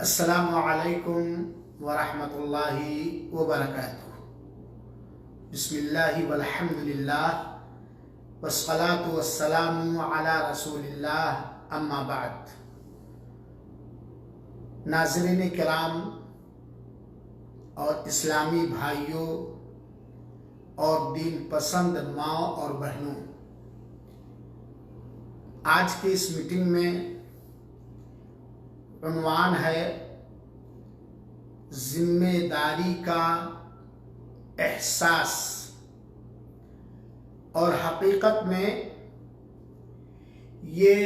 अस्सलामु अलैकुम वरहमतुल्लाहि वबरकातुहू। बिस्मिल्लाहि वल्हम्दुलिल्लाह वस्सलातु वस्सलामु अला रसूलिल्लाह अम्मा बाद। नाज़रीन किराम और इस्लामी भाइयों और दीन पसंद माँ और बहनों, आज की इस मीटिंग में उन्वान है जिम्मेदारी का एहसास। और हकीकत में ये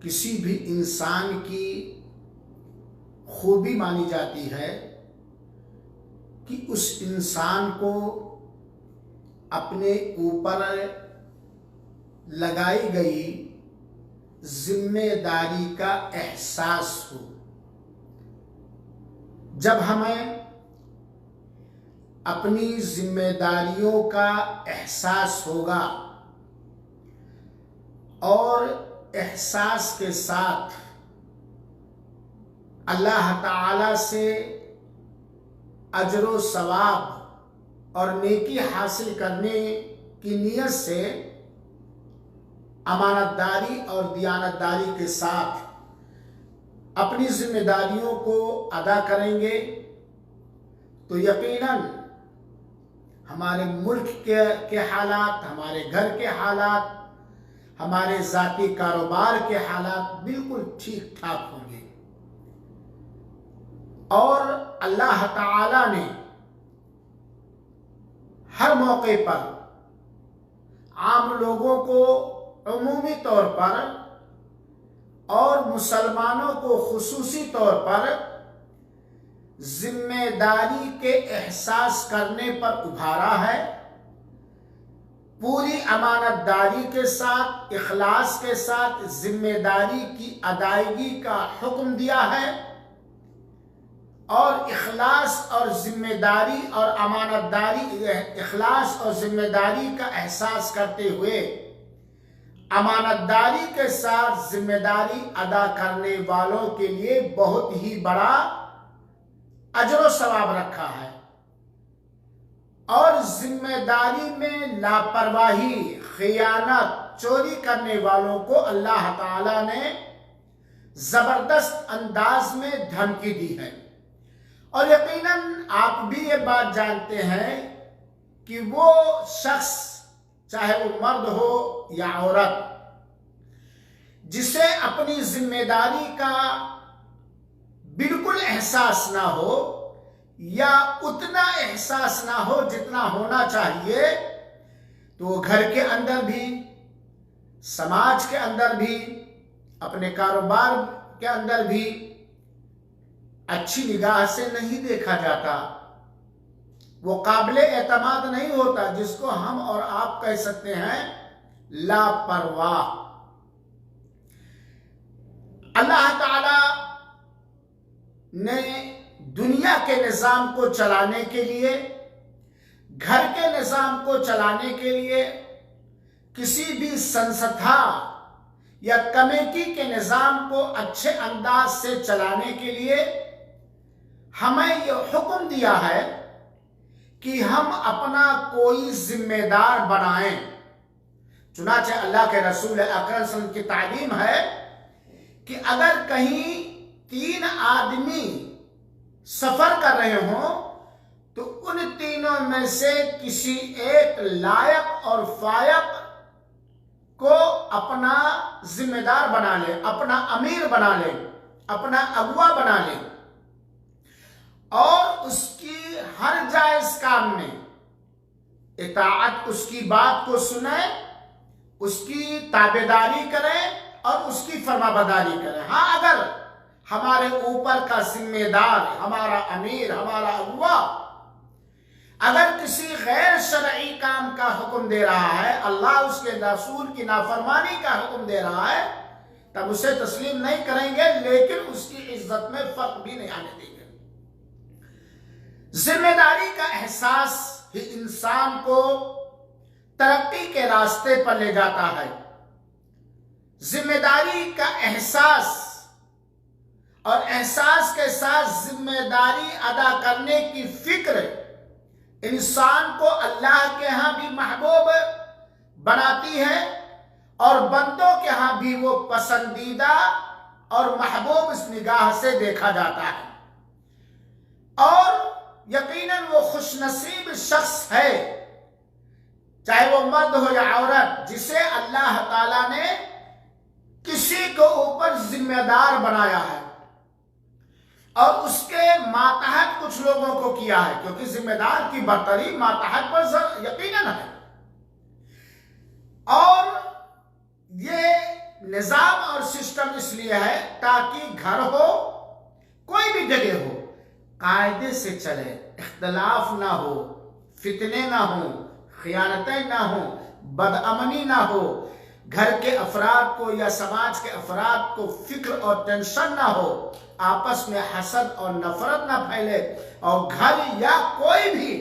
किसी भी इंसान की खूबी मानी जाती है कि उस इंसान को अपने ऊपर लगाई गई जिम्मेदारी का एहसास हो। जब हमें अपनी जिम्मेदारियों का एहसास होगा और एहसास के साथ अल्लाह ताला से अजर सवाब और नेकी हासिल करने की नीयत से अमानतदारी और दियानतदारी के साथ अपनी जिम्मेदारियों को अदा करेंगे तो यकीनन हमारे मुल्क के हालात, हमारे घर के हालात, हमारे ज़ाती कारोबार के हालात बिल्कुल ठीक ठाक होंगे। और अल्लाह ताला ने हर मौके पर आम लोगों को उमूमी तौर पर और मुसलमानों को खुसूसी तौर पर जिम्मेदारी के एहसास करने पर उभारा है। पूरी अमानतदारी के साथ, इखलास के साथ जिम्मेदारी की अदायगी का हुक्म दिया है। और इखलास और जिम्मेदारी और अमानतदारी, इखलास और जिम्मेदारी का एहसास करते हुए अमानतदारी के साथ जिम्मेदारी अदा करने वालों के लिए बहुत ही बड़ा अजर व सवाब रखा है। और जिम्मेदारी में लापरवाही, खियानत, चोरी करने वालों को अल्लाह ताला ने जबरदस्त अंदाज में धमकी दी है। और यकीनन आप भी ये बात जानते हैं कि वो शख्स, चाहे वो मर्द हो या औरत, जिसे अपनी जिम्मेदारी का बिल्कुल एहसास ना हो या उतना एहसास ना हो जितना होना चाहिए, तो वो घर के अंदर भी, समाज के अंदर भी, अपने कारोबार के अंदर भी अच्छी निगाह से नहीं देखा जाता। वो काबिले एतमाद नहीं होता, जिसको हम और आप कह सकते हैं लापरवाह। अल्लाह ताला ने दुनिया के निज़ाम को चलाने के लिए, घर के निज़ाम को चलाने के लिए, किसी भी संस्था या कमेटी के निज़ाम को अच्छे अंदाज से चलाने के लिए हमें यह हुक्म दिया है कि हम अपना कोई जिम्मेदार बनाएं। चुनांचे अल्लाह के रसूल अकरम सल्लल्लाहु अलैहि वसल्लम की तालीम है कि अगर कहीं 3 आदमी सफर कर रहे हों तो उन तीनों में से किसी एक लायक और फायक को अपना जिम्मेदार बना ले, अपना अमीर बना ले, अपना अगुवा बना ले और उसकी हर जायज काम में इताअत, उसकी बात को सुने, उसकी ताबेदारी करें और उसकी फरमाबरदारी करें। हाँ, अगर हमारे ऊपर का जिम्मेदार, हमारा अमीर, हमारा अगुवा अगर किसी गैर शरई काम का हुक्म दे रहा है, अल्लाह उसके रसूल की नाफरमानी का हुक्म दे रहा है, तब उसे तस्लीम नहीं करेंगे, लेकिन उसकी इज्जत में फर्क भी नहीं आने देंगे। जिम्मेदारी का एहसास ही इंसान को तरक्की के रास्ते पर ले जाता है। जिम्मेदारी का एहसास एहसास के साथ जिम्मेदारी अदा करने की फिक्र इंसान को अल्लाह के यहाँ भी महबूब बनाती है और बंदों के यहाँ भी वो पसंदीदा और महबूब इस निगाह से देखा जाता है। और यकीनन वो खुशनसीब शख्स है, चाहे वो मर्द हो या औरत, जिसे अल्लाह ताला ने किसी को ऊपर जिम्मेदार बनाया है और उसके मातहत कुछ लोगों को किया है, क्योंकि जिम्मेदार की बर्तरी मातहत पर यकीनन है। और ये निजाम और सिस्टम इसलिए है ताकि घर हो, कोई भी जगह हो, कायदे से चले, इख्तलाफ ना हो, फितने ना हो, खियानतें ना हो, बदअमनी ना हो, घर के अफराद को या समाज के अफराद को फिक्र और टेंशन ना हो, आपस में हसद और नफरत ना फैले, और घर या कोई भी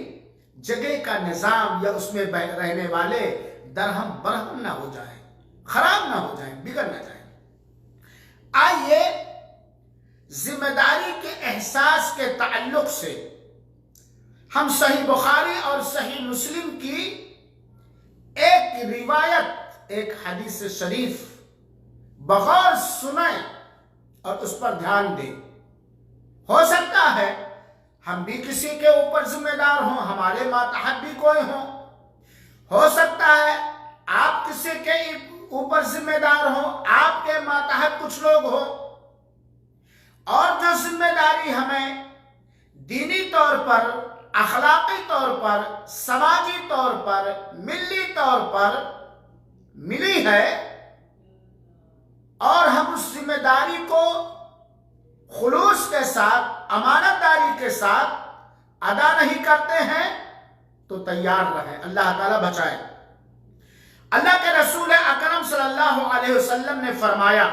जगह का निजाम या उसमें रहने वाले दरहम बरहम ना हो जाए, खराब ना हो जाए, बिगड़ ना जाए। आइए जिम्मेदारी के एहसास के ताल्लुक से हम सही बुखारी और सही मुस्लिम की एक रिवायत, एक हदीस शरीफ बगौर सुने और उस पर ध्यान दें। हो सकता है हम भी किसी के ऊपर जिम्मेदार हों, हमारे मातहत भी कोई हो सकता है आप किसी के ऊपर जिम्मेदार हो, आपके मातहत कुछ लोग हो, और जो जिम्मेदारी हमें दीनी तौर पर, अखलाकी तौर पर, समाजी तौर पर, मिली तौर पर मिली है और हम उस जिम्मेदारी को खुलूस के साथ, अमानतदारी के साथ अदा नहीं करते हैं तो तैयार रहें, अल्लाह ताला बचाए। अल्लाह के रसूल अकरम सल्लल्लाहु अलैहि वसल्लम ने फरमाया,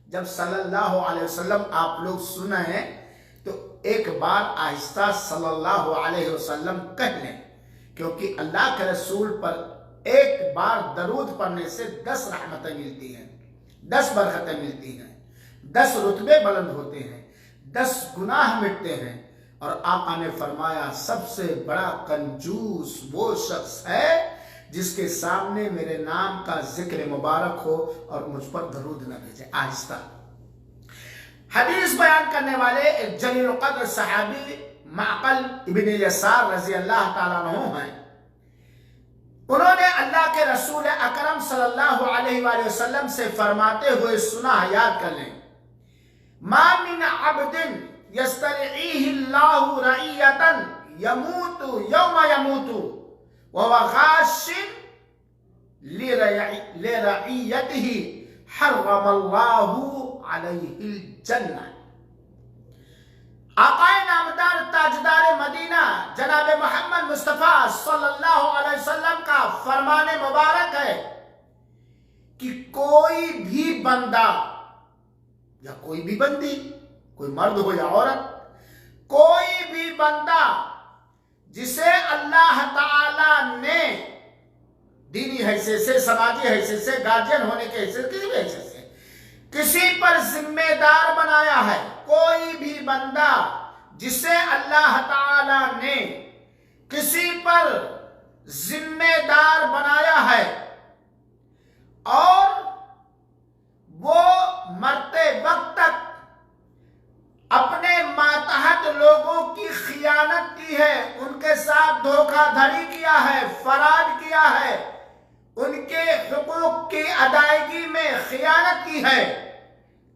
जब सल्लल्लाहु अलैहि वसल्लम आप लोग सुने तो एक बार आहिस्ता सल्लल्लाहु अलैहि वसल्लम कह लें, क्योंकि अल्लाह के रसूल पर एक बार दरूद पढ़ने से 10 रहमतें मिलती हैं, 10 बरकतें मिलती हैं, 10 रुतबे बुलंद होते हैं, 10 गुनाह मिटते हैं। और आका ने फरमाया, सबसे बड़ा कंजूस वो शख्स है जिसके सामने मेरे नाम का जिक्र मुबारक हो और मुझ पर दरूद न भेजे। आहिस्ता हदीस बयान करने वाले एक जलील क़द्र सहाबी माक़ल इब्न यसार रज़ी अल्लाह ताला अन्हु हैं। उन्होंने अल्लाह के रसूल अकरम सल्लल्लाहु अलैहि वसल्लम से फरमाते हुए सुना, याद कर लें, मा मिन अब्दिन यस्तरईहि अल्लाहु रईयतन यमूतु यौमा यमूतु व हुवा गाशिन लिरईयतिही हर्रमल्लाहु अलैहिल जन्नह। आकाए नामदार ताजदार मदीना जनाब मोहम्मद मुस्तफ़ा सल्लल्लाहु अलैहि वसल्लम का फरमाने मुबारक है कि कोई भी बंदा या कोई भी बंदी, कोई मर्द हो या औरत, कोई भी बंदा जिसे अल्लाह ताला ने दीनी हैसियत से, समाजी हैसियत से, गार्जियन होने के हैसियत, किसी भी हैसियत से किसी पर जिम्मेदार बनाया है, कोई भी बंदा जिसे अल्लाह ताला ने किसी पर जिम्मेदार बनाया है और वो मरते वक्त तक अपने मातहत लोगों की खियानत की है, उनके साथ धोखाधड़ी किया है, फराड किया है, उनके हुकूक की अदायगी में खियानत की है,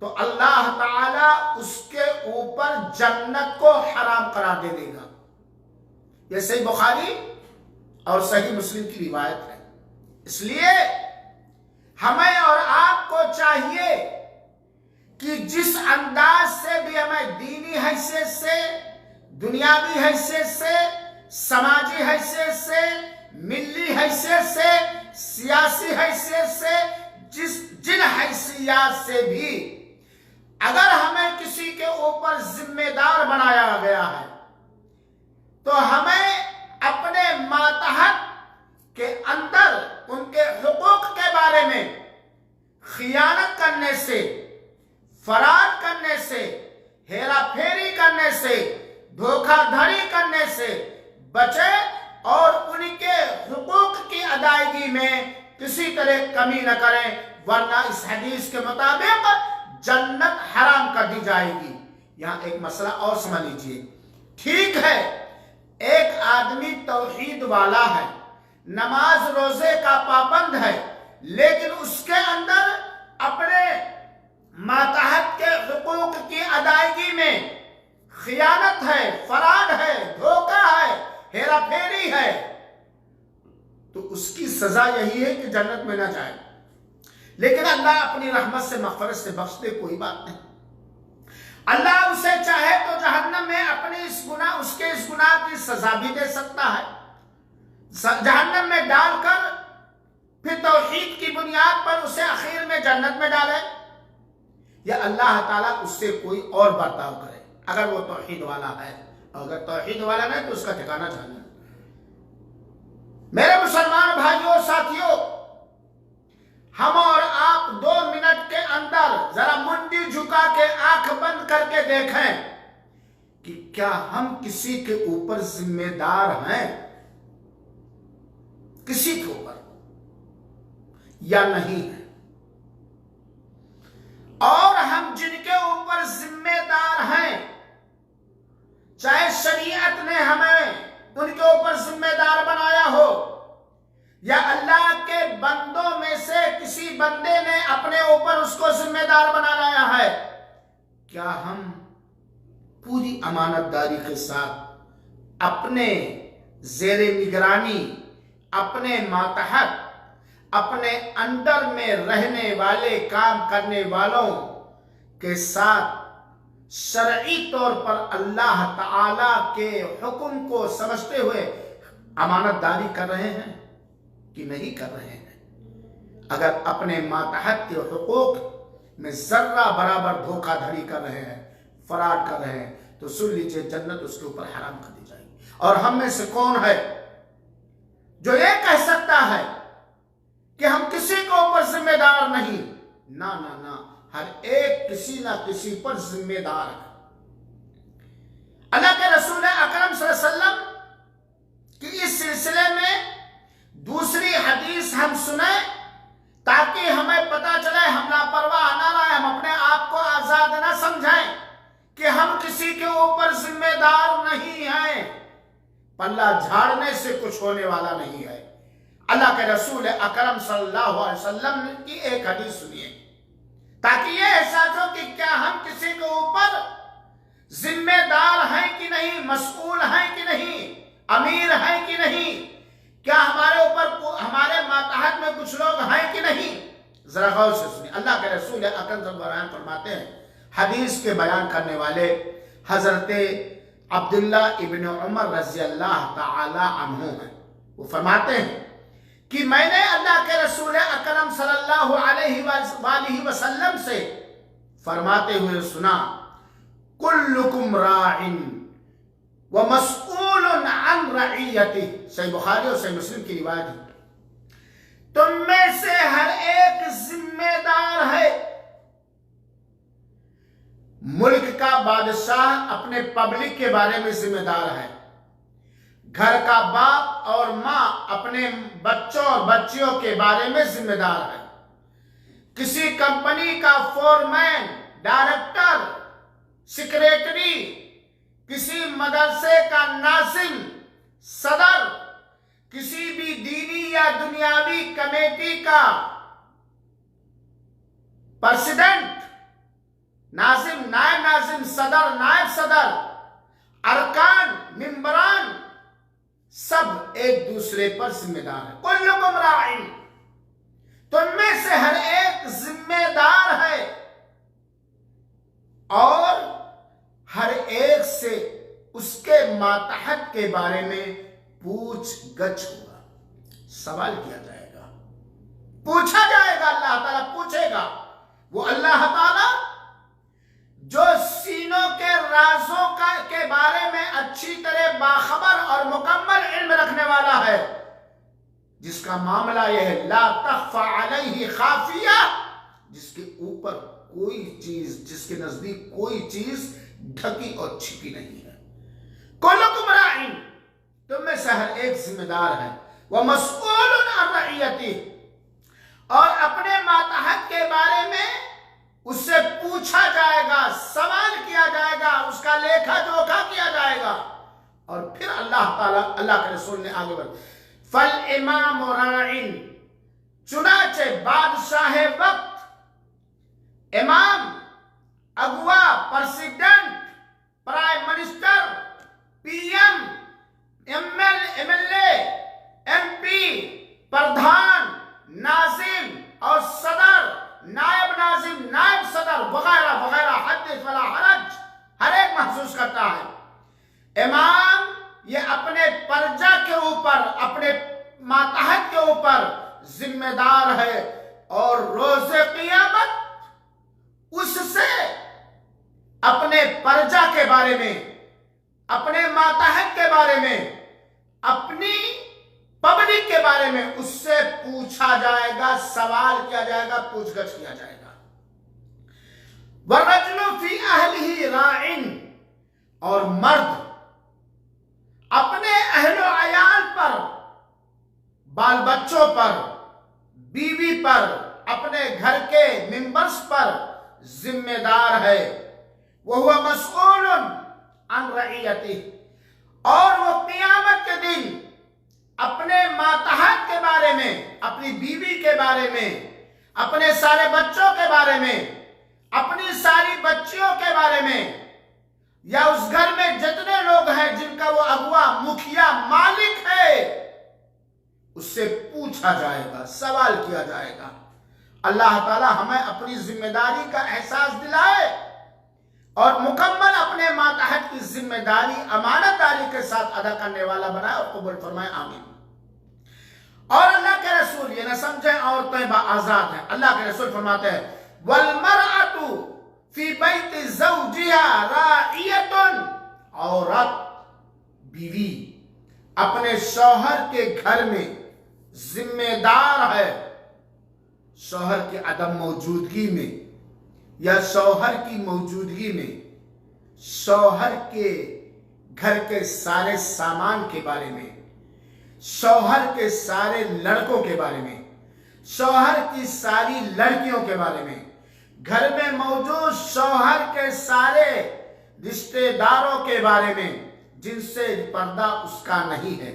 तो अल्लाह ताला उसके ऊपर जन्नत को हराम करार दे देगा। यह सही बुखारी और सही मुस्लिम की रिवायत है। इसलिए हमें और आपको चाहिए कि जिस अंदाज से भी हमें दीनी हैसियत से, दुनियावी हैसियत से, समाजी हैसियत से, मिली हैसियत से, सियासी हैसियत से, जिन हैसियत से भी अगर हमें किसी के ऊपर जिम्मेदार बनाया गया है तो हमें अपने मातहत के अंदर उनके हुकूक के बारे में खियानत करने से, फराड करने से, हेरा फेरी करने से, धोखाधड़ी करने से बचे और उनके हुकूक की अदायगी में किसी तरह कमी न करें, वरना इस हदीस के मुताबिक जन्नत हराम कर दी जाएगी। यहां एक मसला और समझ लीजिए। ठीक है, एक आदमी तौहीद वाला है, नमाज रोजे का पाबंद है, लेकिन उसके अंदर अपने मातहत के हुकूक की अदायगी में खियानत है, फराड है, धोखा है, हेरा फेरी है, तो उसकी सजा यही है कि जन्नत में ना जाए। लेकिन अल्लाह अपनी रहमत से, मग़फ़िरत से बख्श दे, कोई बात नहीं। अल्लाह उसे चाहे तो जहन्नम में अपने उसके इस गुनाह की सजा भी दे सकता है, जहन्नम में डालकर फिर तौहीद की बुनियाद पर उसे आखिर में जन्नत में डाले, या अल्लाह ताला उससे कोई और बर्ताव करे अगर वो तौहीद वाला है। अगर तौहीद वाला नहीं तो उसका ठिकाना जहन्नम। मेरे मुसलमान भाइयों, साथियों, हम और आप 2 मिनट के अंदर जरा मुंडी झुका के आंख बंद करके देखें कि क्या हम किसी के ऊपर जिम्मेदार हैं, किसी के ऊपर या नहीं है। और हम जिनके ऊपर जिम्मेदार हैं, चाहे शरीयत ने हमें उनके ऊपर जिम्मेदार बनाया हो, या अल्लाह के बंदों में से किसी बंदे ने अपने ऊपर उसको जिम्मेदार बना लाया है, क्या हम पूरी अमानतदारी के साथ अपने ज़ेरे निगरानी, अपने मातहत, अपने अंडर में रहने वाले, काम करने वालों के साथ शरई तौर पर अल्लाह ताला के हुक्म को समझते हुए अमानतदारी कर रहे हैं कि नहीं कर रहे हैं? अगर अपने मातहत के हुकूक में जर्रा बराबर धोखाधड़ी कर रहे हैं, फराड कर रहे हैं, तो सुन लीजिए, जन्नत उसके ऊपर हराम कर दी जाएगी। और हम में से कौन है जो ये कह सकता है कि हम किसी के ऊपर जिम्मेदार नहीं? ना ना ना, हर एक किसी ना किसी पर जिम्मेदार है। अल्लाह के रसूल अकरम सल्लल्लाहु अलैहि वसल्लम की इस सिलसिले में दूसरी हदीस हम सुने, ताकि हमें पता चले, हम लापरवाह ना रहे, हम अपने आप को आजाद ना समझें कि हम किसी के ऊपर जिम्मेदार नहीं हैं। पल्ला झाड़ने से कुछ होने वाला नहीं है। अल्लाह के रसूल अकरम सल्लल्लाहु अलैहि वसल्लम की एक हदीस सुनिए, ताकि ये एहसास हो कि क्या हम किसी के ऊपर जिम्मेदार हैं कि नहीं, मसऊल हैं कि नहीं, अमीर हैं कि नहीं, क्या हमारे ऊपर, हमारे मातहत में कुछ लोग हैं कि नहीं। जरा गौर से सुनिए। अल्लाह के रसूल अकरम सल्लल्लाहु अलैहि वसल्लम फरमाते हैं, हदीस के बयान करने वाले हजरत अब्दुल्ला इब्न उमर रज़ी अल्लाह ताला अन्हु हैं। वो फरमाते हैं कि मैंने अल्लाह के रसूल अकरम सल्लल्लाहु अलैहि वसल्लम से फरमाते हुए सुना, कुल्लुकुम राइन व मस्ऊलुन अन रइयतिही। सही बुखारी और सही मुस्लिम की रिवायत है। तुम में से हर एक जिम्मेदार है। मुल्क का बादशाह अपने पब्लिक के बारे में जिम्मेदार है। घर का बाप और माँ अपने बच्चों और बच्चियों के बारे में जिम्मेदार है। किसी कंपनी का फोरमैन, डायरेक्टर, सेक्रेटरी, किसी मदरसे का नाज़िम, सदर, किसी भी दीनी या दुनियावी कमेटी का प्रेसिडेंट, नाज़िम, नायब नाज़िम, सदर, नायब सदर, अरकान, मिंबरान, सब एक दूसरे पर जिम्मेदार है। कुल्लुकुम राइन, तुम में से हर एक जिम्मेदार है और हर एक से उसके मातहत के बारे में पूछ-गछ होगा, सवाल किया जाएगा, पूछा जाएगा। अल्लाह ताला पूछेगा। वो अल्लाह ताला जो सीनों के राजों के बारे में अच्छी तरह बाखबर और मुकम्मल इल्म रखने वाला है, जिसका मामला यह है ला तख्फा अलैहि खाफिया, जिसके ऊपर कोई चीज, जिसके नजदीक कोई चीज ढकी और छिपी नहीं है। कुल्लुकुम राइन, तुम में से हर एक जिम्मेदार है, वह मसऊलुन अन रइयती, और अपने मातहत के बारे में उससे पूछा जाएगा, सवाल किया जाएगा, उसका लेखा जोखा किया जाएगा। और फिर अल्लाह ताला, अल्लाह के रसूल ने आगे बढ़, फल इमाम राइन, चुनाचे बादशाह वक्त, इमाम, अगुआ, president, prime minister, PM, MLA, MP, प्रधान, नाजिम और सदर, नायब नाजिम, नायब सदर वगैरह वगैरह, हदीस वाला हरज हर एक महसूस करता है। इमाम ये अपने प्रजा के ऊपर, अपने मातहत के ऊपर जिम्मेदार है, और रोज़े क़ियामत उससे अपने प्रजा के बारे में, अपने मातहत के बारे में, अपनी पब्लिक के बारे में उससे पूछा जाएगा, सवाल किया जाएगा, पूछगछ किया जाएगा। वरजुलु फी अहलिही राइन, और मर्द अपने अहलो अयाल पर, बाल बच्चों पर, बीवी पर, अपने घर के मेंबर्स पर जिम्मेदार है। वह मसऊलुन अन रइयती, और वो क़ियामत के दिन अपने मातहत के बारे में, अपनी बीवी के बारे में, अपने सारे बच्चों के बारे में, अपनी सारी बच्चियों के बारे में, या उस घर में जितने लोग हैं जिनका वो अगुआ, मुखिया, मालिक है, उससे पूछा जाएगा, सवाल किया जाएगा। अल्लाह ताला हमें अपनी जिम्मेदारी का एहसास दिलाए और मुकम्मल अपने मातहत की जिम्मेदारी अमानतदारी के साथ अदा करने वाला बनाए और कबूल फरमाए, आमीन। और अल्लाह के रसूल ये न समझे औरतें आजाद हैं। अल्लाह के रसूल फरमाते हैं, वल मरअतु फी बैति ज़ौजिहा राइयतुन, औरत, बीवी अपने शौहर के घर में जिम्मेदार है। शौहर की अदम मौजूदगी में या शौहर की मौजूदगी में शौहर के घर के सारे सामान के बारे में, शौहर के सारे लड़कों के बारे में, शौहर की सारी लड़कियों के बारे में, घर में मौजूद शौहर के सारे रिश्तेदारों के बारे में जिनसे पर्दा उसका नहीं है,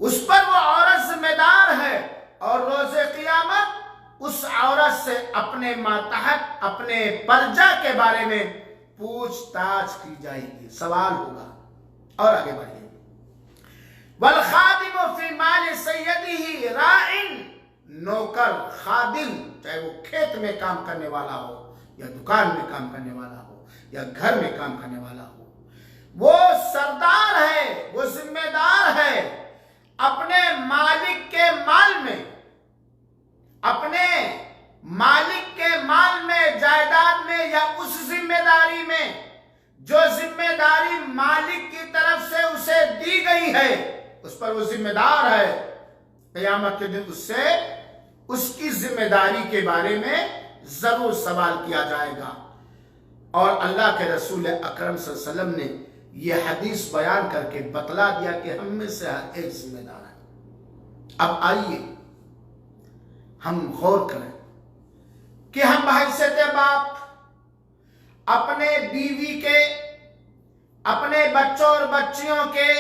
उस पर वो औरत जिम्मेदार है। और रोज़े क़ियामत उस औरत से अपने मातहत, अपने प्रजा के बारे में पूछताछ की जाएगी, सवाल होगा। और आगे बढ़िए, वल खादिमु फी माल सय्यदिही राइन, नौकर, खादिम, चाहे वो खेत में काम करने वाला हो या दुकान में काम करने वाला हो या घर में काम करने वाला हो, वो सरदार है, वो जिम्मेदार है अपने मालिक के माल में, अपने मालिक के माल में, जायदाद में, या उस जिम्मेदारी में जो जिम्मेदारी मालिक की तरफ से उसे दी गई है, उस पर वो जिम्मेदार है। क़यामत के दिन उससे उसकी जिम्मेदारी के बारे में जरूर सवाल किया जाएगा। और अल्लाह के रसूल अकरम सल्लल्लाहु अलैहि वसल्लम ने यह हदीस बयान करके बतला दिया कि हम में से हर एक जिम्मेदार है। अब आइए हम गौर करें कि हम बहैसियत बाप अपने बीवी के, अपने बच्चों और बच्चियों के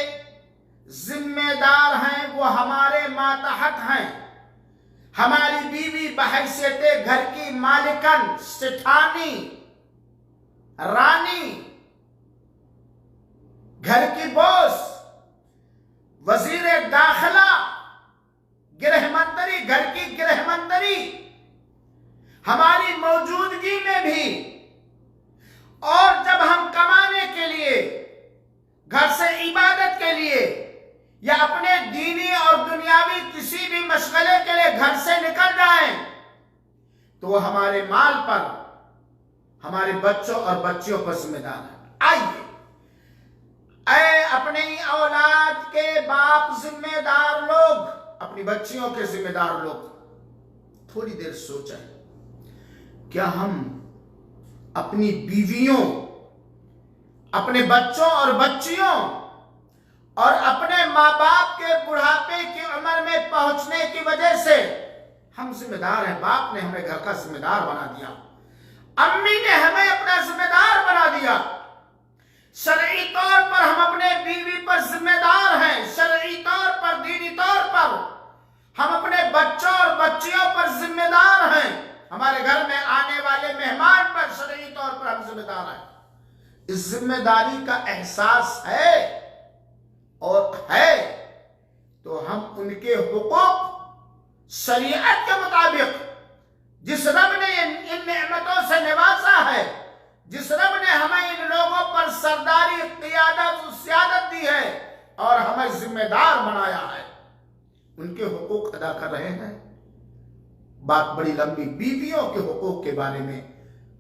जिम्मेदार हैं। वो हमारे मातहत हैं। हमारी बीवी बहैसियत घर की मालिकन, सेठानी, रानी, घर की बॉस, वजीर दाखिला, गृहमंत्री, घर की गृहमंत्री, हमारी मौजूदगी में भी, और जब हम कमाने के लिए, घर से इबादत के लिए या अपने दीनी और दुनियावी किसी भी मशगले के लिए घर से निकल जाएं, तो वो हमारे माल पर, हमारे बच्चों और बच्चियों पर जिम्मेदार है। आइए, ऐ अपनी औलाद के बाप जिम्मेदार लोग, अपनी बच्चियों के जिम्मेदार लोग, थोड़ी देर सोचें, क्या हम अपनी बीवियों, अपने बच्चों और बच्चियों और अपने माँ बाप के बुढ़ापे की उम्र में पहुंचने की वजह से हम जिम्मेदार हैं। बाप ने हमें घर का जिम्मेदार बना दिया, अम्मी ने हमें अपना जिम्मेदार बना दिया। शरई तौर पर हम अपने बीवी पर जिम्मेदार हैं, शरई तौर पर, दीनी तौर पर हम अपने बच्चों और बच्चियों पर जिम्मेदार हैं। हमारे घर में आने वाले मेहमान पर शरई तौर पर हम जिम्मेदार हैं। इस जिम्मेदारी का एहसास है और है तो हम उनके हुकूक शरीयत के मुताबिक, जिस रब ने इन नेमतों से नवाजा है, जिस रब ने हमें इन लोगों पर सरदारी, क़ियादत, सियादत दी है और हमें जिम्मेदार बनाया है, उनके हुकूक अदा कर रहे हैं। बात बड़ी लंबी, बीवियों के हुकूक के बारे में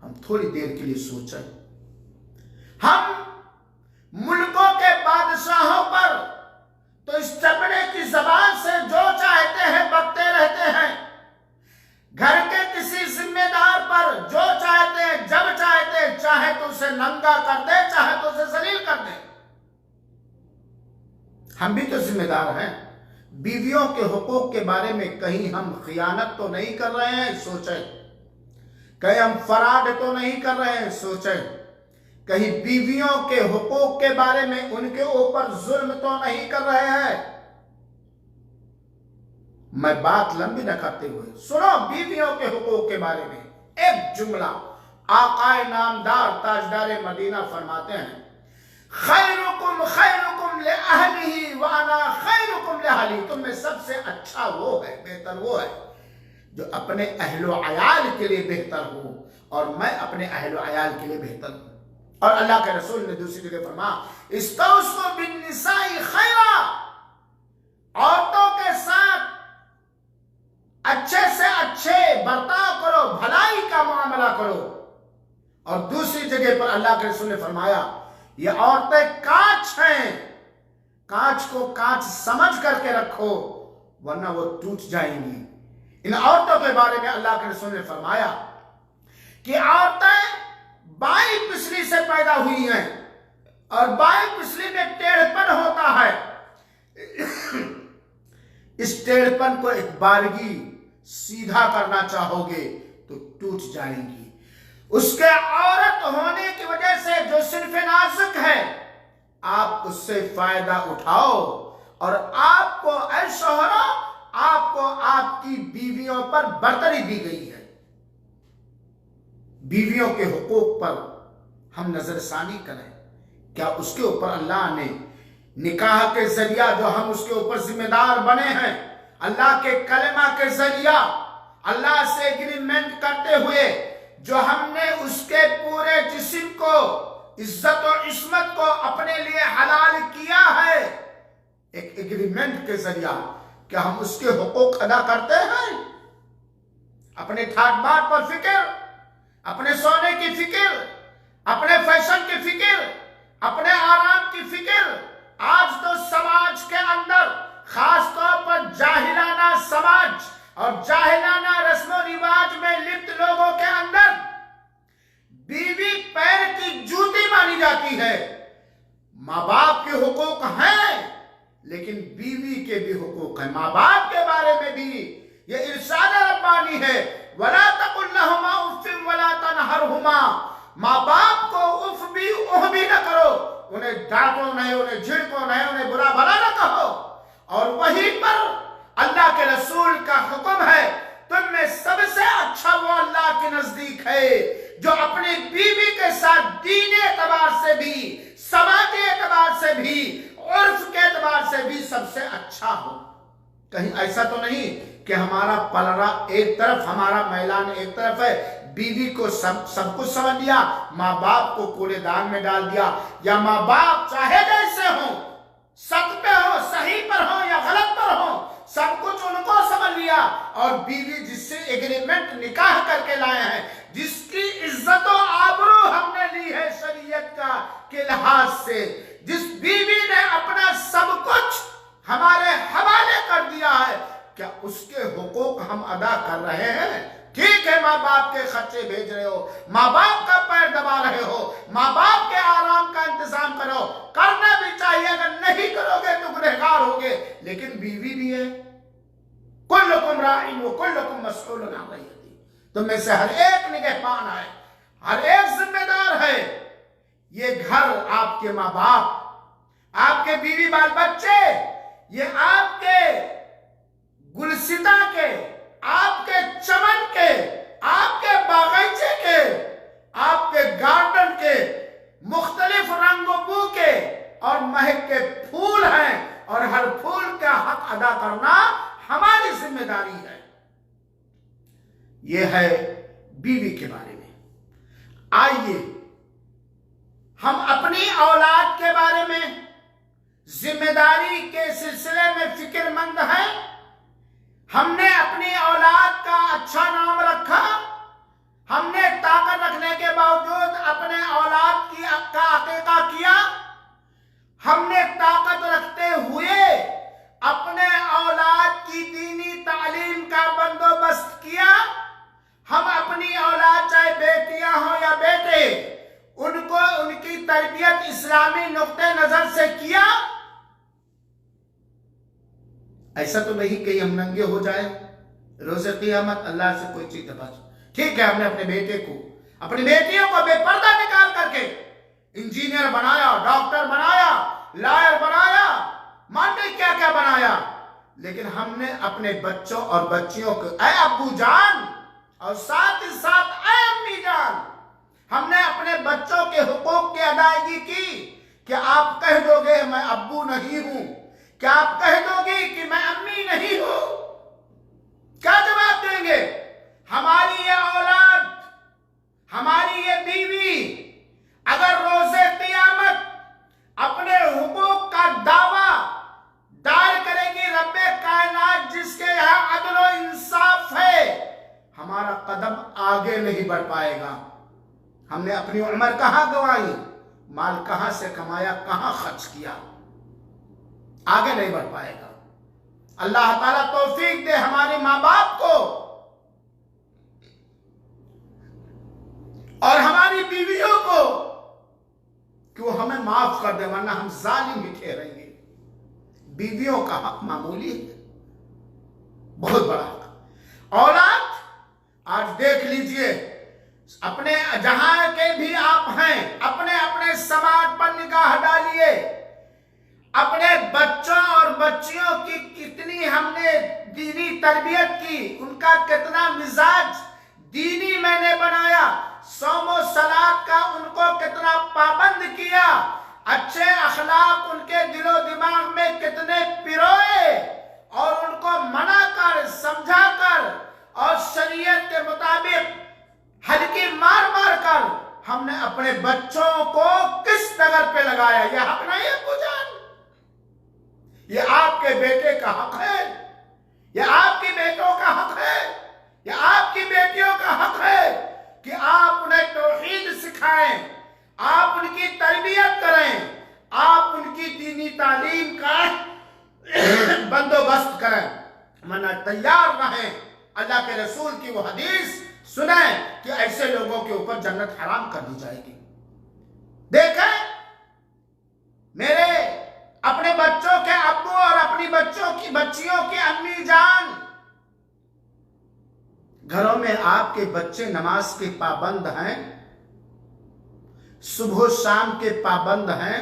हम थोड़ी देर के लिए सोचें। हम मुल्कों के बादशाहों पर तो इस चपड़े की जबान से जो चाहते हैं बकते रहते हैं, घर के किसी जिम्मेदार पर जो चाहते हैं, जब चाहते हैं, चाहे तो उसे नंगा कर दे, चाहे तो उसे जलील कर दे। हम भी तो जिम्मेदार हैं। बीवियों के हुकूक के बारे में कहीं हम खियानत तो नहीं कर रहे हैं, सोचें। कहीं हम फराड तो नहीं कर रहे हैं, सोचें। कहीं बीवियों के हुकूक के बारे में उनके ऊपर जुल्म तो नहीं कर रहे हैं। मैं बात लंबी न करते हुए सुनो बीवियों के हुकूक के बारे में एक जुमला। आकाए नामदार ताजदार मदीना फरमाते हैं, खैरुकुम खैरुकुम ले अहलिही व अना खैरुकुम ले अहली। तुम में सबसे अच्छा वो है, बेहतर वो है जो अपने अहलो अयाल के लिए बेहतर हो और मैं अपने अहलो अयाल के लिए बेहतर हूं। और अल्लाह के रसूल ने दूसरी जगह फरमाया, इस्तौसु बिन्निसाई खैरा, औरतों के साथ अच्छे से अच्छे बर्ताव करो, भलाई का मामला करो। और दूसरी जगह पर अल्लाह के रसूल ने फरमाया, ये औरतें कांच हैं, कांच को कांच समझ करके रखो वरना वो टूट जाएंगी। इन औरतों के बारे में अल्लाह के रसूल ने फरमाया कि औरतें बाई पिछली से पैदा हुई हैं और बाई पिछली में टेढ़पन होता है। इस टेढ़पन को एक बारगी सीधा करना चाहोगे तो टूट जाएंगी। उसके औरत होने की वजह से जो सिर्फ नाजुक है, आप उससे फायदा उठाओ और आपको ऐ शोहरा, आपको आपकी बीवियों पर बरतरी दी गई है। बीवियों के हुकूक पर हम नजरसानी करें। क्या उसके ऊपर अल्लाह ने निकाह के जरिया जो हम उसके ऊपर जिम्मेदार बने हैं, अल्लाह के कलमा के जरिया अल्लाह से एग्रीमेंट करते हुए जो हमने उसके पूरे जिस्म को, इज्जत और इस्मत को अपने लिए हलाल किया है, एक एग्रीमेंट के जरिया क्या हम उसके हुकूक अदा करते हैं? अपने ठाट बाट पर फिक्र, अपने सोने की फिक्र, अपने फैशन की फिक्र, अपने आराम की फिक्र। आज तो समाज के अंदर, खास तौर पर जाहिलाना समाज और जाहिलाना रस्मों रिवाज में लिप्त लोगों के अंदर बीवी पैर की जूती मानी जाती है। माँ बाप के हुकूक हैं लेकिन बीवी के भी हुकूक हैं। माँ बाप के बारे में भी ये इरशाद रब्बानी है, वला तकुल लहुमा उफ़्फ़िन वला तनहरहुमा। माँ बाप को उफ भी ओह भी न करो, उन्हें डांटो नहीं, उन्हें झिड़को नहीं, उन्हें बुरा भला न कहो। और वहीं पर अल्लाह के रसूल का हुक्म है, तुम में सबसे अच्छा वो अल्लाह के नजदीक है जो अपनी बीवी के साथ दीन एतबार से भी, समाजी एतबार से भी, उर्फ के एतबार से भी सबसे अच्छा हो। कहीं ऐसा तो नहीं कि हमारा पलड़ा एक तरफ, हमारा मैदान एक तरफ है, बीवी को सब कुछ समझ लिया, माँ बाप को कूड़ेदान में डाल दिया, या माँ बाप चाहे जैसे हो, सत पे हो, सही पर हो या गलत पर हो, सब कुछ उनको समझ लिया। और बीवी जिससे एग्रीमेंट निकाह करके लाए हैं, जिसकी इज्जत और आबरू हमने ली है शरीयत का के लिहाज से, जिस बीवी ने अपना सब कुछ हमारे हवाले कर दिया है, क्या उसके हुकूक हम अदा कर रहे हैं? ठीक है, माँ बाप के खर्चे भेज रहे हो, माँ बाप का पैर माँ बाप के आराम का इंतजाम करो, करना भी चाहिए, अगर नहीं करोगे तो गुनहगार होगे। लेकिन बीवी भी है, कुल्लुकुम राइन व कुल्लुकुम मसऊलुन अन रइयती, तुम में से हर एक निगहबान है, हर एक जिम्मेदार है। ये घर आपके माँ बाप, आपके बीवी बाल बच्चे, ये आपके गुलसिता के, आपके चमन के, आपके बागीचे के, आपके गार्डन के, मुख्तलिफ रंगों बू के और महक के फूल हैं, और हर फूल का हक अदा करना हमारी जिम्मेदारी है। यह है बीवी के बारे में। आइए हम अपनी औलाद के बारे में जिम्मेदारी के सिलसिले में फिक्रमंद हैं। हमने अपनी औलाद का अच्छा नाम रखा, हमने ताकत रखने के बावजूद अपने औलाद का अकीका किया, हमने ताकत रखते हुए अपने औलाद की दीनी तालीम का बंदोबस्त किया। हम अपनी औलाद चाहे बेटियां हो या बेटे, उनको उनकी तरबियत इस्लामी नुक्ते नजर से किया। ऐसा तो नहीं कि हम नंगे हो जाए रोज़े क़यामत अल्लाह से कोई चीज बच। ठीक है, हमने अपने बेटे को, अपनी बेटियों को बेपर्दा निकाल करके इंजीनियर बनाया, डॉक्टर बनाया, लॉयर बनाया, माने क्या क्या बनाया, लेकिन हमने अपने बच्चों और बच्चियों को, ऐ अब्बू जान और साथ ही साथ ऐ अम्मी जान, हमने अपने बच्चों के हुकूक की अदायगी की। क्या आप कह दोगे मैं अब्बू नहीं हूं? क्या आप कह दोगे कि मैं अम्मी नहीं हूं? क्या जवाब देंगे? हमारी ये औलाद, हमारी ये बीवी अगर रोज़े क़यामत अपने हुकूक का दावा दायर करेगी रब्बे कायनात जिसके यहाँ अदल और इंसाफ है, हमारा कदम आगे नहीं बढ़ पाएगा। हमने अपनी उम्र कहां गंवाई, माल कहां से कमाया, कहां खर्च किया, आगे नहीं बढ़ पाएगा। अल्लाह ताला तौफीक दे हमारे माँ बाप को और हमारी बीवियों को कि वो हमें माफ कर दे, वरना हम जालिम ही ठहरेंगे। बीवियों का हक मामूली है, बहुत बड़ा हक। औलाद आज देख लीजिए, अपने जहां के भी आप हैं, अपने अपने समाज पर निगाह डालिए, अपने बच्चों और बच्चियों की कितनी हमने दीनी तरबियत की, उनका कितना मिजाज दीनी मैंने बनाया, सौमो सलात का उनको कितना पाबंद किया, अच्छे अखलाक उनके दिलो दिमाग में कितने पिरोए और उनको मना कर, समझा कर और शरीयत के मुताबिक हल्की मार मार कर हमने अपने बच्चों को किस नगर पे लगाया। यह हक नहीं है बुजान, ये आपके बेटे का हक है, ये आपकी बेटों का हक है, ये आपकी बेटियों का हक है कि आप उन्हें तौहीद सिखाएं, आप उनकी तरबियत करें, आप उनकी दीनी तालीम का बंदोबस्त करें, वरना तैयार रहें अल्लाह के रसूल की वो हदीस सुने कि ऐसे लोगों के ऊपर जन्नत हराम कर दी जाएगी। देखें मेरे अपने बच्चों के अब्बू और अपनी बच्चों की बच्चियों की अम्मी जान, घरों में आपके बच्चे नमाज के पाबंद हैं, सुबह शाम के पाबंद हैं,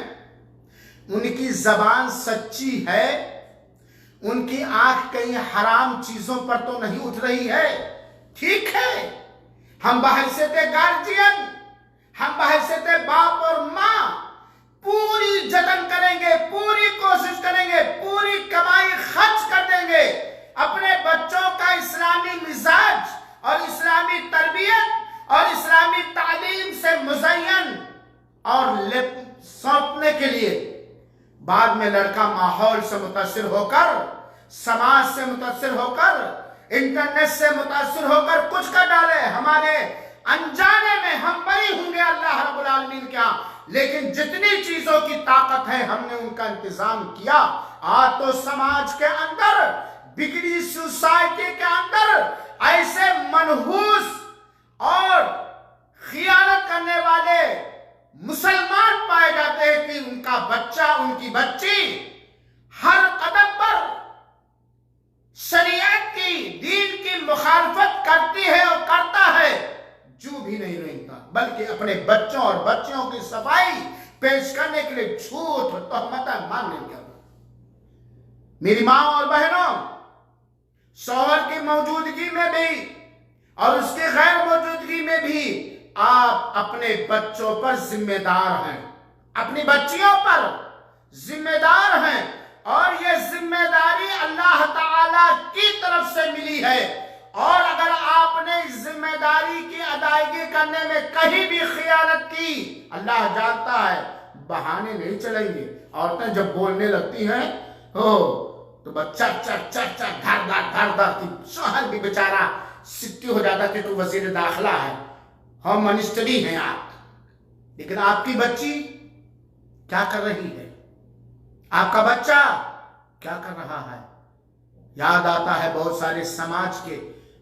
उनकी जबान सच्ची है, उनकी आंख कहीं हराम चीजों पर तो नहीं उठ रही है। ठीक है, हम बहैसियत गार्जियन, हम बहैसियत बाप और माँ पूरी जतन करेंगे, पूरी कोशिश करेंगे, पूरी कमाई खर्च कर देंगे, अपने बच्चों का इस्लामी मिजाज और इस्लामी तरबियत और इस्लामी तालीम से मुज़य्यन और सौंपने के लिए। बाद में लड़का माहौल से मुतासिर होकर, समाज से मुतासिर होकर, इंटरनेट से मुतासिर होकर कुछ कर डाले, हमारे अनजाने में हम बरी होंगे अल्लाह रब्बुल आलमीन क्या, लेकिन जितनी चीजों की ताकत है हमने उनका इंतजाम किया। आज तो समाज के अंदर, बिगड़ी सोसाइटी के अंदर ऐसे मनहूस और खियानत करने वाले बच्ची हर कदम पर शरीयत की, दीन की मुखालफत करती है और करता है, जू भी नहीं रेंगता, बल्कि अपने बच्चों और बच्चियों की सफाई पेश करने के लिए झूठ और तहमत मानने का। मेरी माँ और बहनों, शौहर की मौजूदगी में भी और उसके गैर मौजूदगी में भी आप अपने बच्चों पर जिम्मेदार हैं, अपनी बच्चियों पर जिम्मेदार हैं, और ये जिम्मेदारी अल्लाह ताला की तरफ से मिली है। और अगर आपने इस जिम्मेदारी की अदायगी करने में कहीं भी खियानत की, अल्लाह जानता है, बहाने नहीं चलेंगे। औरतें जब बोलने लगती हैं हो तो बच्चा चर चर चर धर धर की, शौहर भी बेचारा सिट्टी हो जाता कि तू वजीर दाखिला है, हम मिनिस्ट्री हैं आप। लेकिन आपकी बच्ची क्या कर रही है, आपका बच्चा क्या कर रहा है? याद आता है बहुत सारे समाज के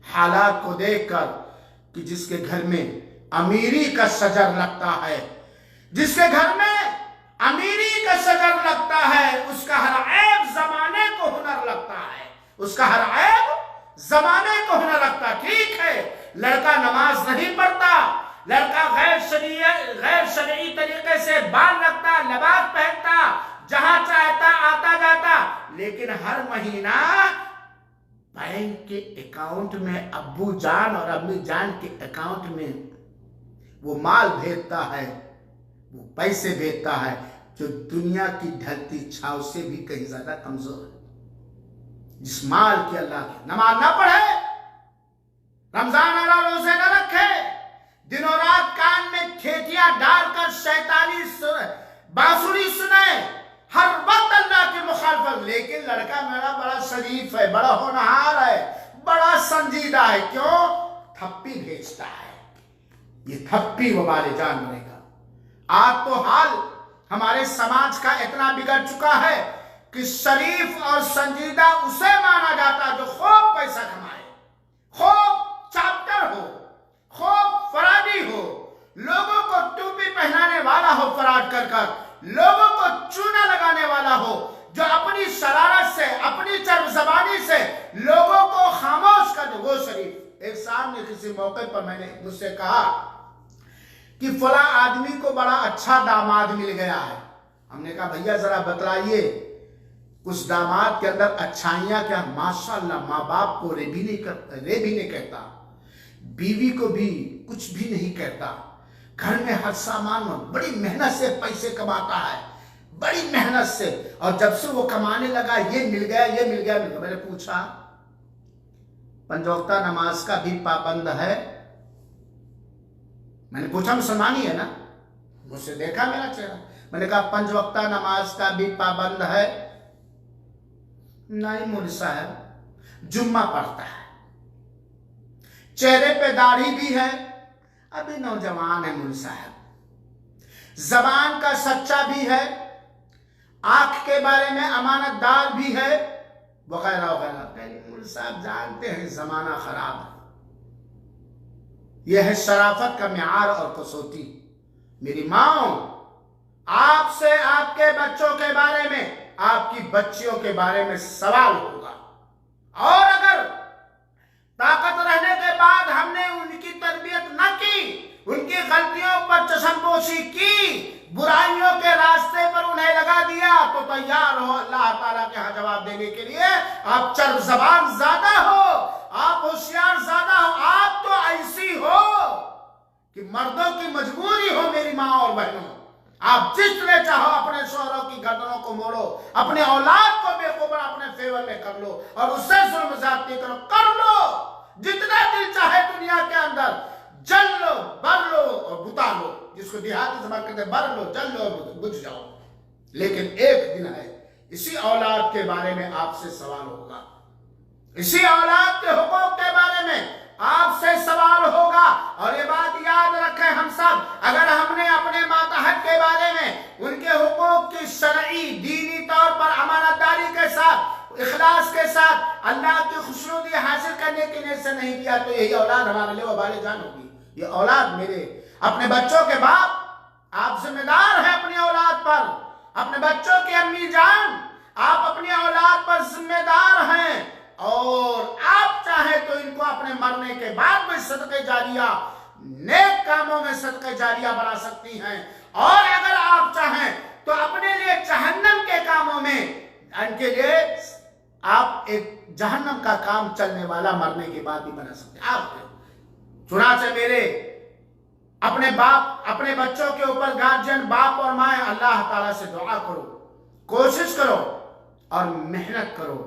हालात को देखकर कि जिसके घर में अमीरी का शजर लगता है, जिसके घर में अमीरी का शजर लगता है, उसका हर ऐब जमाने को हुनर लगता है, उसका हर ऐब जमाने को हुनर लगता। ठीक है, लड़का नमाज नहीं पढ़ता, लड़का गैर शरई तरीके से बाल रखता, लिबास पहनता, जहां चाहता आता जाता, लेकिन हर महीना बैंक के अकाउंट में अब्बू जान और अम्मी जान के अकाउंट में वो माल भेजता है, वो पैसे भेजता है जो दुनिया की ढलती छाव से भी कहीं ज्यादा कमजोर है। जिस माल की अल्लाह की नमाज ना पढ़े, रमजान वाला रोजे न रखे, दिनों रात कान में खेतियां डालकर शैतानी बांसुरी सुने, हर वक्त अल्लाह की मुखालफत, लेकिन लड़का मेरा बड़ा शरीफ है, बड़ा होनहार है, बड़ा संजीदा है, क्यों? थप्पी भेजता है। ये थप्पी वबाले जान बनेगा। आज तो हाल हमारे समाज का इतना बिगड़ चुका है कि शरीफ और संजीदा उसे माना जाता जो खूब पैसा कमाए, खूब चाप्टर हो, खूब फराडी हो, लोगों को टोपी पहनाने वाला हो फराड कर कर, लोगों को चूना लगाने वाला हो, जो अपनी शरारत से, अपनी चर्ब जबानी से लोगों को खामोश कर दे, वो शरीफ। एक सामने किसी मौके पर मैंने मुझसे कहा कि फला आदमी को बड़ा अच्छा दामाद मिल गया है। हमने कहा भैया जरा बतलाइए, उस दामाद के अंदर अच्छाइयां क्या? माशाल्लाह, माँ बाप को रे भी नहीं कहता, बीवी को भी कुछ भी नहीं कहता, घर में हर सामान बड़ी मेहनत से पैसे कमाता है, बड़ी मेहनत से, और जब से वो कमाने लगा ये मिल गया, ये मिल गया, मैंने पूछा पंजवक्ता नमाज का भी पाबंद है? मैंने पूछा मुसलमान ही है ना, मुझसे देखा मेरा चेहरा, मैंने कहा पंजवक्ता नमाज का भी पाबंद है? नहीं मौलवी साहब, जुम्मा पढ़ता है, चेहरे पे दाढ़ी भी है, अभी नौजवान है मौलवी साहब, जबान का सच्चा भी है, आंख के बारे में अमानतदार भी है, वगैरह वगैरह। मौलवी साहब जानते हैं जमाना खराब है, यह है शराफत का म्यार और कसौटी। मेरी माँ, आपसे आपके बच्चों के बारे में, आपकी बच्चियों के बारे में सवाल होगा, और अगर ताकत रहने के बाद हमने उनकी तरबियत न की, उनकी गलतियों पर चश्मपोशी की, बुराइयों के रास्ते पर उन्हें लगा दिया, तो तैयार हो अल्लाह ताला के यहाँ जवाब देने के लिए। आप चर्ब ज़बान ज्यादा हो, आप होशियार ज्यादा हो, आप तो ऐसी हो कि मर्दों की मजबूरी हो। मेरी माँ और बहनों, आप जिस तरह चाहो अपने शौहरों की गर्दनों को मोड़ो, अपने औलाद को बेखबर अपने फेवर में कर लो, और उससे जुल्म ज्यादती करो, कर लो, जितना दिल चाहे दुनिया के अंदर जल लो, बर लो और बुता लो, जिसको देहाती जबान कहते हैं, बर लो, जल लो और बुझ जाओ। लेकिन एक दिन है, इसी औलाद के बारे में आपसे सवाल होगा, इसी औलाद के हुकूक के बारे में आपसे सवाल होगा। और ये बात याद रखें हम सब, अगर हमने अपने मातहत के बारे में उनके हुकूक की शरई दीनी तौर पर अमानतदारी के साथ, इखलास के साथ अल्लाह की खुशनुदी हासिल करने के लिए से नहीं किया, तो यही औलाद हमारे लिए वबाले जान होगी। ये औलाद, मेरे अपने बच्चों के बाप, आप जिम्मेदार हैं अपनी औलाद पर, अपने अपने बच्चों की अम्मी जान, आप अपनी औलाद पर जिम्मेदार हैं और आप चाहें तो इनको अपने मरने के बाद में सदके जारिया, नेक कामों में सदके जारिया बना सकती हैं। और अगर आप चाहें तो अपने लिए जहन्नम के कामों में इनके लिए आप एक जहन्नम का काम चलने वाला मरने के बाद भी बना सकते हैं। आप चुनाचे मेरे अपने बाप, अपने बच्चों के ऊपर गार्जियन, बाप और माए, अल्लाह ताला से दुआ करो, कोशिश करो और मेहनत करो,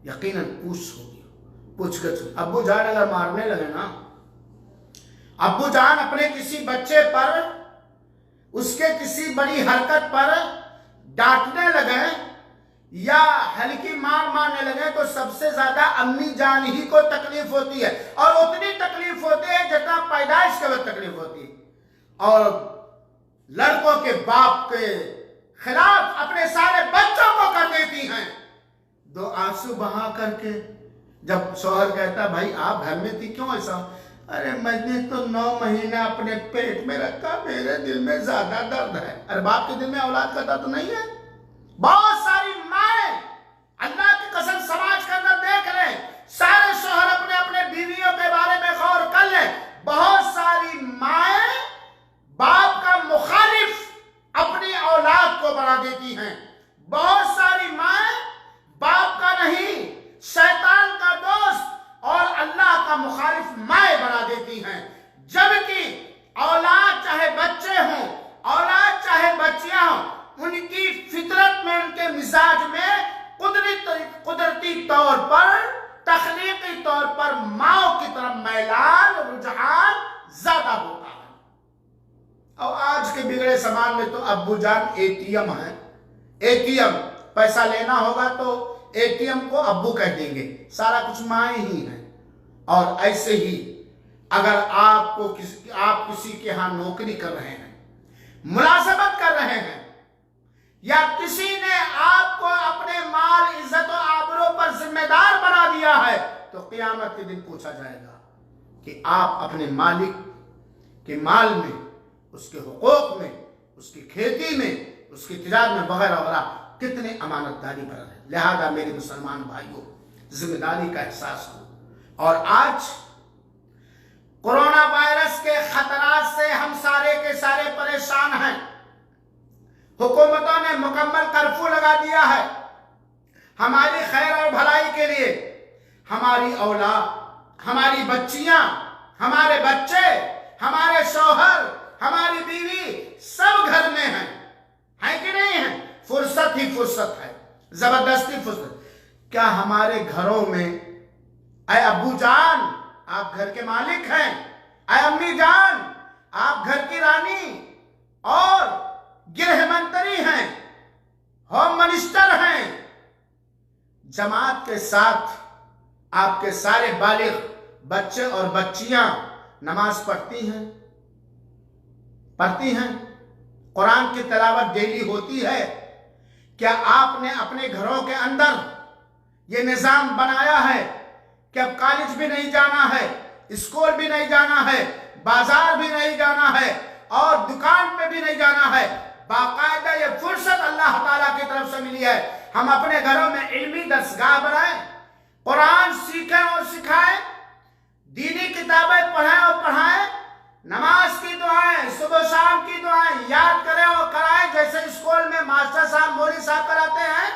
यकीनन पूछगछ। अब्बू जान अगर मारने लगे ना, अब्बू जान अपने किसी बच्चे पर, उसके किसी बड़ी हरकत पर डांटने लगे या हल्की मार मारने लगे तो सबसे ज्यादा अम्मी जान ही को तकलीफ होती है, और उतनी तकलीफ होती है जितना पैदाइश के वक्त तकलीफ होती है। और लड़कों के बाप के खिलाफ अपने सारे बच्चों को कर देती हैं। दो आंसू बहा करके जब शौहर कहता भाई आप घर में थी क्यों ऐसा, अरे मैंने तो 9 महीना अपने पेट में रखा, मेरे दिल में ज्यादा दर्द है। अरे बाप के दिल में औलाद का दर्द नहीं है? बहुत सारी माए, अल्लाह की कसम समाज के अंदर देख लें, सारे शौहर अपने अपने बीवियों के बारे में गौर कर लें, बहुत सारी माए बाप का मुखालिफ अपनी औलाद को बना देती हैं। बहुत सारी माए बाप का नहीं, शैतान का दोस्त और अल्लाह का मुखालिफ माए बना देती हैं। जबकि औलाद चाहे बच्चे हों, औलाद चाहे बच्चियां हों, उनकी फितरत में, उनके मिजाज में कुदरती तौर पर, तखलीकी तौर पर माओ की तरफ मैलान, रुझान ज्यादा होता है। और आज के बिगड़े समाज में तो अब्बू जान एटीएम है। एटीएम, पैसा लेना होगा तो एटीएम को अब्बू कह देंगे, सारा कुछ माए ही है। और ऐसे ही अगर आप किसी के यहां नौकरी कर रहे हैं, मुलाजमत कर रहे हैं, या किसी ने आपको अपने माल, इज्जत और आबरू पर जिम्मेदार बना दिया है, तो क़यामत के दिन पूछा जाएगा कि आप अपने मालिक के माल में, उसके हुकूक में, उसकी खेती में, उसकी तिजारत में वगैरह वगैरह कितने अमानतदारी पर है। लिहाजा मेरे मुसलमान भाइयों, जिम्मेदारी का एहसास हो। और आज कोरोना वायरस के खतरात से हम सारे के सारे परेशान हैं। हुकूमतों ने मुकम्मल कर्फ्यू लगा दिया है हमारी खैर और भलाई के लिए। हमारी औलाद, हमारी बच्चियां, हमारे बच्चे, हमारे शौहर, हमारी बीवी सब घर में हैं, है कि नहीं है? फुर्सत ही फुर्सत है, जबरदस्ती फुर्सत। क्या हमारे घरों में, अय अब्बू जान आप घर के मालिक हैं, अय अम्मी जान आप घर की रानी और गृह मंत्री हैं, होम मिनिस्टर हैं, जमात के साथ आपके सारे बालिग बच्चे और बच्चियां नमाज पढ़ती हैं, कुरान की तिलावत डेली होती है? क्या आपने अपने घरों के अंदर ये निजाम बनाया है कि अब कॉलेज भी नहीं जाना है, स्कूल भी नहीं जाना है, बाजार भी नहीं जाना है और दुकान पे भी नहीं जाना है? बाकायदा ये फुर्सत अल्लाह ताला की तरफ से मिली है। हम अपने घरों में इल्मी दरसगाह बनाएं, कुरान सीखें और सिखाएं, दीनी किताबें पढ़ें और पढ़ाएं, नमाज की दुआएं, सुबह शाम की दुआएं याद करें और कराएं, जैसे स्कूल में मास्टर साहब, मौलवी साहब कराते हैं।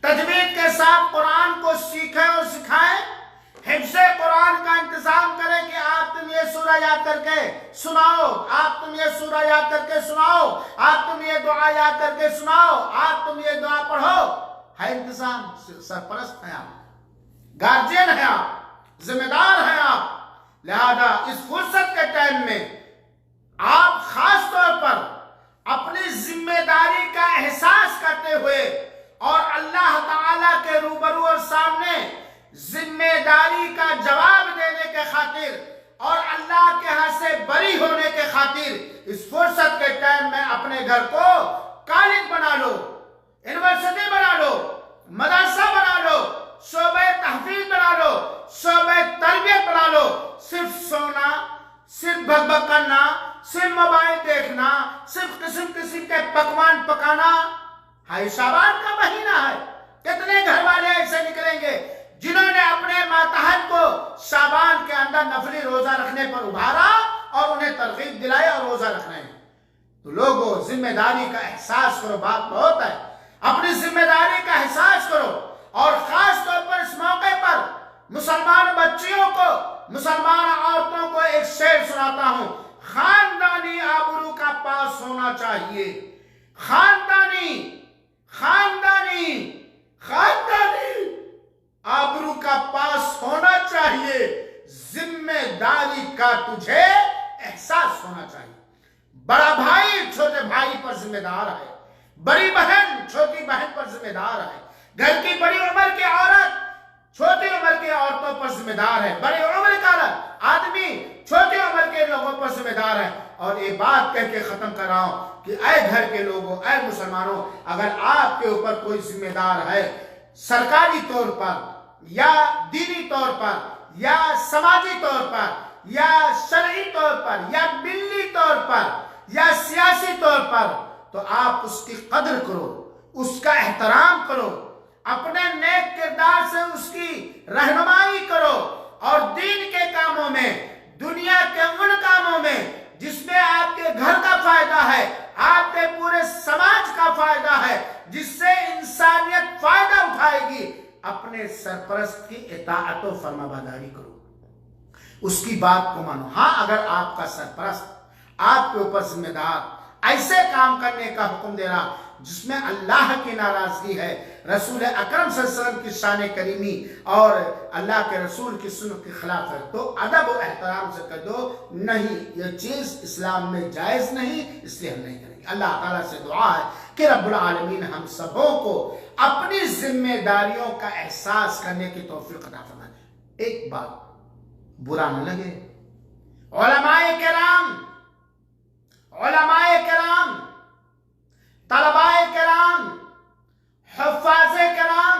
तजवीद के साथ कुरान को सीखें और सिखाएं। हिफ्ज़े कुरान का इंतजाम करें कि आप तुम ये सूरा याद करके सुनाओ, आप तुम ये सूरा याद करके सुनाओ, आप तुम ये दुआ याद करके सुनाओ, आप तुम ये दुआ पढ़ो। है इंतजाम, सरपरस्त हैं आप, गार्जियन हैं आप, जिम्मेदार हैं आप। लिहाजा इस फुर्सत के टाइम में आप खास तौर पर अपनी जिम्मेदारी का एहसास करते हुए और अल्लाह ताला के रूबरू और सामने जिम्मेदारी का जवाब देने के खातिर और अल्लाह के हाथ से बरी होने के खातिर इस फुर्सत के टाइम में अपने घर को कॉलेज बना लो, यूनिवर्सिटी बना लो, मदरसा बना लो, शोबे तहफीज बना लो, शोबे तरबियत बना लो। सिर्फ सोना, सिर्फ भगभग करना, सिर्फ मोबाइल देखना, सिर्फ किस्म किस्म के पकवान पकाना। हाय शाबान का महीना है, कितने घर वाले ऐसे निकलेंगे जिन्होंने अपने मातहत को शाबान के अंदर नफली रोजा रखने पर उभारा और उन्हें तरकीब दिलाई और रोजा रख रहे हैं। तो लोगों, जिम्मेदारी का एहसास करो, बात बहुत है, अपनी जिम्मेदारी का एहसास करो। और खास तौर पर इस मौके पर मुसलमान बच्चियों को, मुसलमान औरतों को एक शेर सुनाता हूं। खानदानी आबरू का पास होना चाहिए, खानदानी खानदानी खानदानी आबरू का पास होना चाहिए, जिम्मेदारी का तुझे एहसास होना चाहिए। बड़ा भाई छोटे भाई पर जिम्मेदार है, बड़ी बहन छोटी बहन पर जिम्मेदार है, घर की बड़ी उम्र की औरत छोटी उम्र के औरतों पर जिम्मेदार है, बड़ी उम्र का आदमी छोटी उम्र के लोगों पर जिम्मेदार है। और ये बात कह के खत्म कर रहा हूं कि ऐ घर के लोगों, ऐ मुसलमानों, अगर आपके ऊपर कोई जिम्मेदार है सरकारी तौर पर या दीनी तौर पर या समाजी तौर पर या शरई तौर पर या मिल्ली तौर पर या सियासी तौर पर, तो आप उसकी कदर करो, उसका एहतराम करो, अपने नेक किरदार से उसकी रहनुमाई करो और दीन के कामों में, दुनिया के उन कामों में जिसमें आपके घर का फायदा है, आपके पूरे समाज का फायदा है, जिससे इंसानियत फायदा उठाएगी, अपने सरपरस्त की इताअत और फरमाबरदारी करो, उसकी बात को मानो। हाँ, अगर आपका सरपरस्त आपके ऊपर जिम्मेदार ऐसे काम करने का हुक्म दे रहा जिसमें अल्लाह की नाराजगी है, रसूल अकरम सल्लल्लाहु अलैहि वसल्लम की शान करीमी और अल्लाह के रसूल की सुन्नत के खिलाफ है, तो अदब और एहतराम से कह दो नहीं, ये चीज इस्लाम में जायज नहीं, इसलिए हम नहीं करेंगे। अल्लाह ताला से दुआ है कि रब्बुल आलमीन हम सबों को अपनी जिम्मेदारियों का एहसास करने की तौफीक अता फरमाए। एक बात बुरा न लगे, उलमाए किराम, तलबाए किराम, हुफ्फाज़े किराम,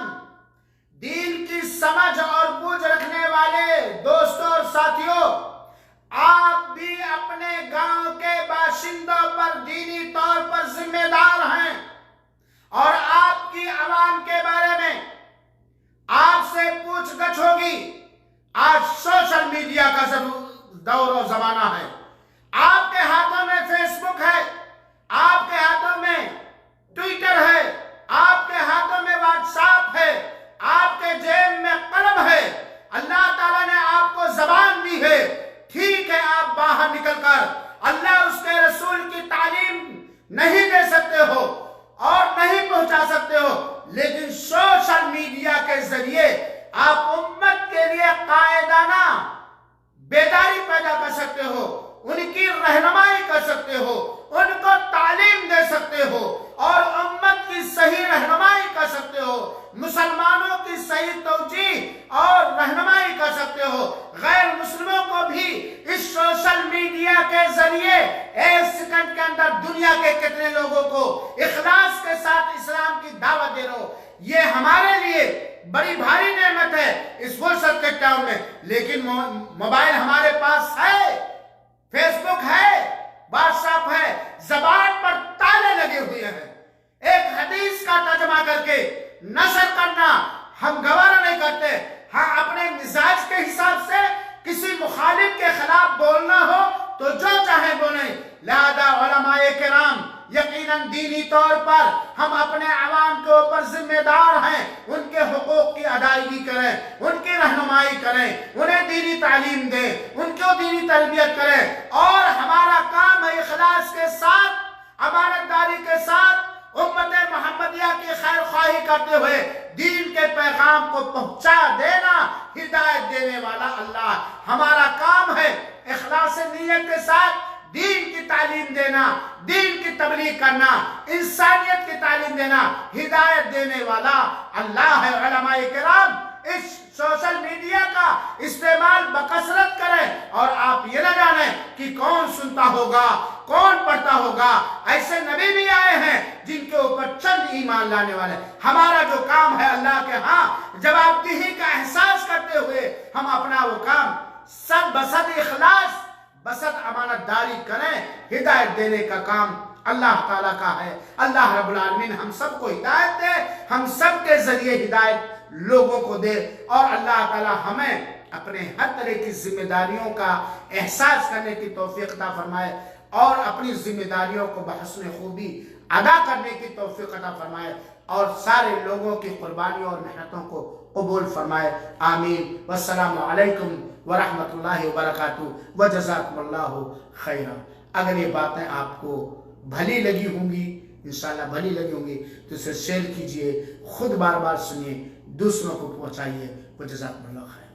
दीन की समझ और बूझ रखने वाले दोस्तों और साथियों, आप भी अपने गांव के बाशिंदों पर दीनी तौर पर जिम्मेदार हैं और आपकी आवाम के बारे में आपसे पूछगछ होगी। आज सोशल मीडिया का दौर और जमाना है, आपके हाथों में फेसबुक है, आपके हाथों में ट्विटर है, आपके हाथों में व्हाट्सएप है, आपके जेब में कलम है, अल्लाह ताला ने आपको जबान दी है। ठीक है, आप बाहर निकलकर अल्लाह उसके रसूल की तालीम नहीं दे सकते हो और नहीं पहुंचा सकते हो, लेकिन सोशल मीडिया के जरिए आप उम्मत के लिए कायदाना बेदारी पैदा कर सकते हो, उनकी रहनुमाई कर सकते हो, उनको तालीम दे सकते हो और उम्मत की सही रहनुमाई कर सकते हो, मुसलमानों की सही तौजीह और रहनुमाई कर सकते हो। गैर मुस्लिमों को भी इस सोशल मीडिया के जरिए एक सेकंड के अंदर दुनिया के कितने लोगों को इखलास के साथ इस्लाम की दावत दे रहे हो। ये हमारे लिए बड़ी भारी नेमत है इस फुर्सत के टाइम में। लेकिन मोबाइल हमारे पास है, फेसबुक है, व्हाट्सएप है, जबान पर ताले लगे हुए हैं। एक हदीस का तर्जुमा करके नशर करना हम गवारा नहीं करते। हाँ, अपने मिजाज के हिसाब से किसी मुखालिफ के खिलाफ बोलना हो तो जो चाहे बोले। लिहाजा उलमाए किराम, यकीनन दीनी तौर पर हम अपने आवाम के ऊपर जिम्मेदार हैं, उनके हुकूक की अदायगी करें, उनकी रहनुमाई करें, उन्हें दीनी तालीम दें, उनको दीनी तरबियत करें और हमारा काम है इखलास के साथ, अमानतदारी के साथ उम्मत मोहम्मदिया की खैर ख्वाही करते हुए दीन के पैगाम को पहुंचा देना। हिदायत देने वाला अल्लाह। हमारा काम है इखलास नियत के साथ दीन की तालीम देना, दीन की तबलीग करना, इंसानियत की तालीम देना। हिदायत देने वाला अल्लाह है। उलमाए किराम इस सोशल मीडिया का इस्तेमाल बकसरत करें और आप ये न जाने कि कौन सुनता होगा, कौन पढ़ता होगा। ऐसे नबी भी आए हैं जिनके ऊपर चंद ईमान लाने वाले। हमारा जो काम है अल्लाह के यहाँ जवाबदेही का एहसास करते हुए हम अपना वो काम सब बसद इखलास बसत अमानतदारी करें। हिदायत देने का काम अल्लाह ताला का है। अल्लाह रब्बुल आलमीन हम सबको हिदायत दे, हम सब के जरिए हिदायत लोगों को दे, और अल्लाह ताला हमें अपने हर तरह की जिम्मेदारियों का एहसास करने की तौफीक अता फरमाए और अपनी जिम्मेदारियों को बहस्न खूबी अदा करने की तौफीक अता फरमाए और सारे लोगों की कुर्बानियों और मेहनतों को कबूल फरमाए। आमीन। वस्सलामु अलैकुम वरहमतुल्लाहि वबरकातुहू व जज़ाकुमुल्लाहु खैरा। अगर ये बातें आपको भली लगी होंगी, इंशाल्लाह भली लगी होंगी, तो इसे शेयर कीजिए, खुद बार बार सुनिए, दूसरों को पहुंचाइए। व जज़ाकुमुल्लाहु खैरा।